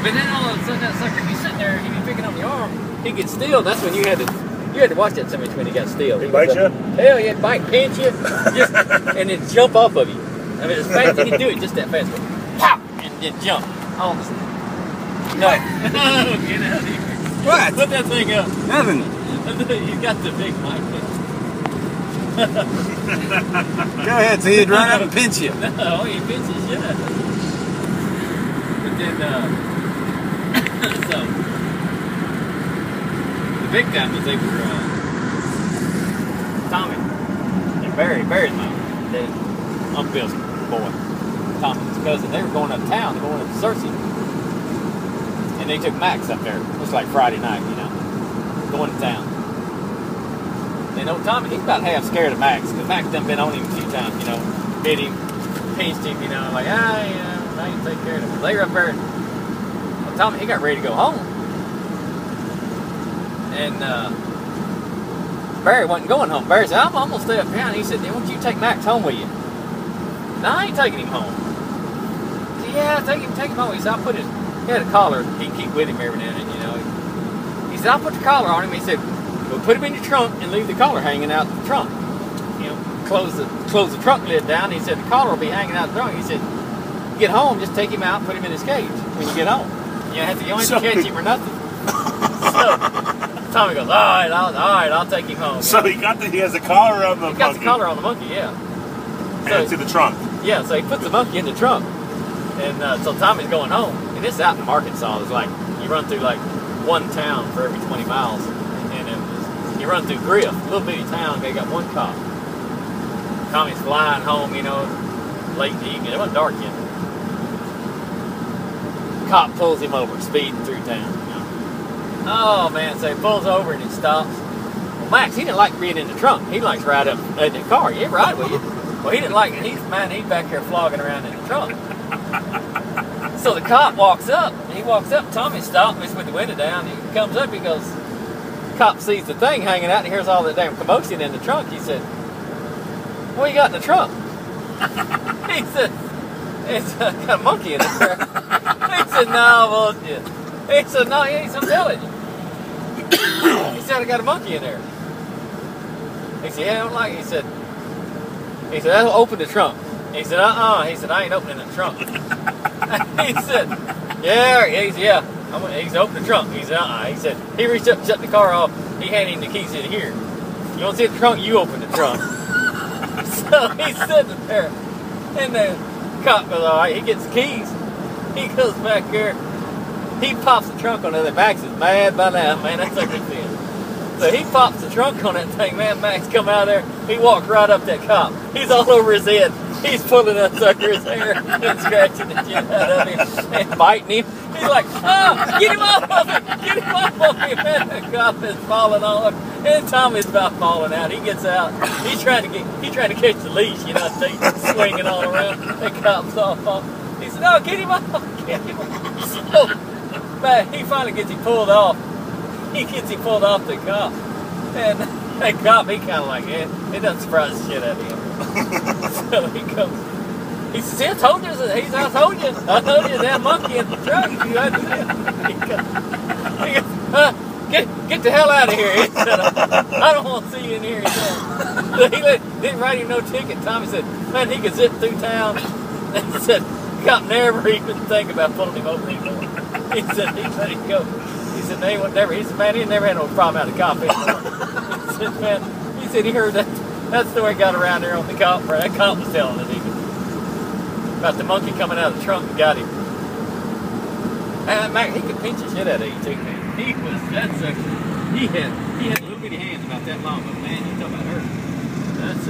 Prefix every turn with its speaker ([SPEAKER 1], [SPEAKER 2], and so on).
[SPEAKER 1] But then all of a sudden that sucker be sitting there, he'd be picking on your arm, he'd get still. That's when you had to watch that so much when he got still.
[SPEAKER 2] He bite you?
[SPEAKER 1] Hell yeah, bite, pinch you, just, and then jump off of you. I mean, as fast as he could do it, just that fast. Pow! And then jump. All of a sudden. No. Get out of here.
[SPEAKER 2] What?
[SPEAKER 1] Put that thing up.
[SPEAKER 2] Nothing.
[SPEAKER 1] You got the big mic
[SPEAKER 2] Go ahead, so he'd run up and pinch you.
[SPEAKER 1] No, he pinches shit out of you. But then, so, the big time was they were, Tommy and Barry's mom, Uncle Bill's boy, Tommy's cousin, they were going uptown, they were going up to Cersei. And they took Max up there. It was like Friday night, you know, going to town. And old Tommy, he's about half scared of Max, because Max done been on him a few times, you know, bit him, pinched him, you know, like, I ain't take care of him. They were up there, and well, Tommy, he got ready to go home. And Barry wasn't going home. Barry said, I'm going to stay up here. And he said, why don't you take Max home with you? No, I ain't taking him home. He said, yeah, take him home. He said, he had a collar he'd keep with him every now and then, you know. He said, I'll put the collar on him. He said, well, put him in your trunk and leave the collar hanging out the trunk. You know, close the trunk lid down. He said, the collar will be hanging out the trunk. He said, get home, just take him out and put him in his cage when you get home. You don't have to catch him or nothing. So Tommy goes, all right, I'll take him home.
[SPEAKER 2] So he has a collar on the monkey.
[SPEAKER 1] He got the collar on the monkey, yeah.
[SPEAKER 2] So it's in the trunk.
[SPEAKER 1] Yeah, so he puts the monkey in the trunk. And so Tommy's going home. And this out in Arkansas is like, you run through like one town for every 20 miles. And you run through Griff, a little bitty town, they got one cop. Tommy's flying home, you know, late in the evening. It wasn't dark yet. Cop pulls him over, speeding through town. You know. Oh man, so he pulls over and he stops. Well, Max, he didn't like being in the trunk. He likes to ride up in the car. You ever ride with you? Well, he didn't like it. He's back there flogging around in the trunk. So the cop walks up. He walks up. Tommy stops. He's with the window down. He comes up. He goes. Cop sees the thing hanging out and hears all that damn commotion in the trunk. He said, "What you got in the trunk?" He said, "It's got a monkey in it." He said, "No, bullshit." He said, "No, he ain't. I'm telling you." He said, "I got a monkey in there." He said, "Yeah, I don't like it." He said, "I'll open the trunk." He said, He said, "I ain't opening the trunk." He said, "Yeah." He said, "Yeah." He's opened the trunk. He said, He said, he reached up, shut the car off. He handed him the keys in here. You want to see the trunk? You open the trunk. So he's sitting there, and the cop goes, all right. He gets the keys. He goes back there. He pops the trunk on the other. Max is mad by now, man. That's a good thing. So he pops the trunk on that thing, man. Max come out of there. He walked right up that cop. He's all over his head. He's pulling that sucker's hair and scratching the shit out of him and biting him. He's like, get him off of me! Get him off of me, man! The cop is falling all over. And Tommy's about falling out. He gets out. He's trying to catch the leash, you know, swinging all around. The cop's off. He said, "No, get him off! Get him off!" So, man, he finally gets him pulled off. He gets him pulled off the cop. And that cop, he kind of like, it doesn't surprise the shit out of him. So he comes. He says, "I told you that monkey in the trunk." He goes, get the hell out of here. He said, "I don't want to see you in here." He said, so he didn't write him no ticket. Tommy said, man, he could zip through town. And he said, cop never even think about pulling him over anymore. He said, he let him go. He said, man, he never had no problem out of the cop anymore. He said, man, he heard that story got around there on the cop. That cop was telling it even. About the monkey coming out of the trunk and got him. And Mac, he could pinch the shit out of you too, man. He had little bitty hands about that long, but man, you talk about her. That's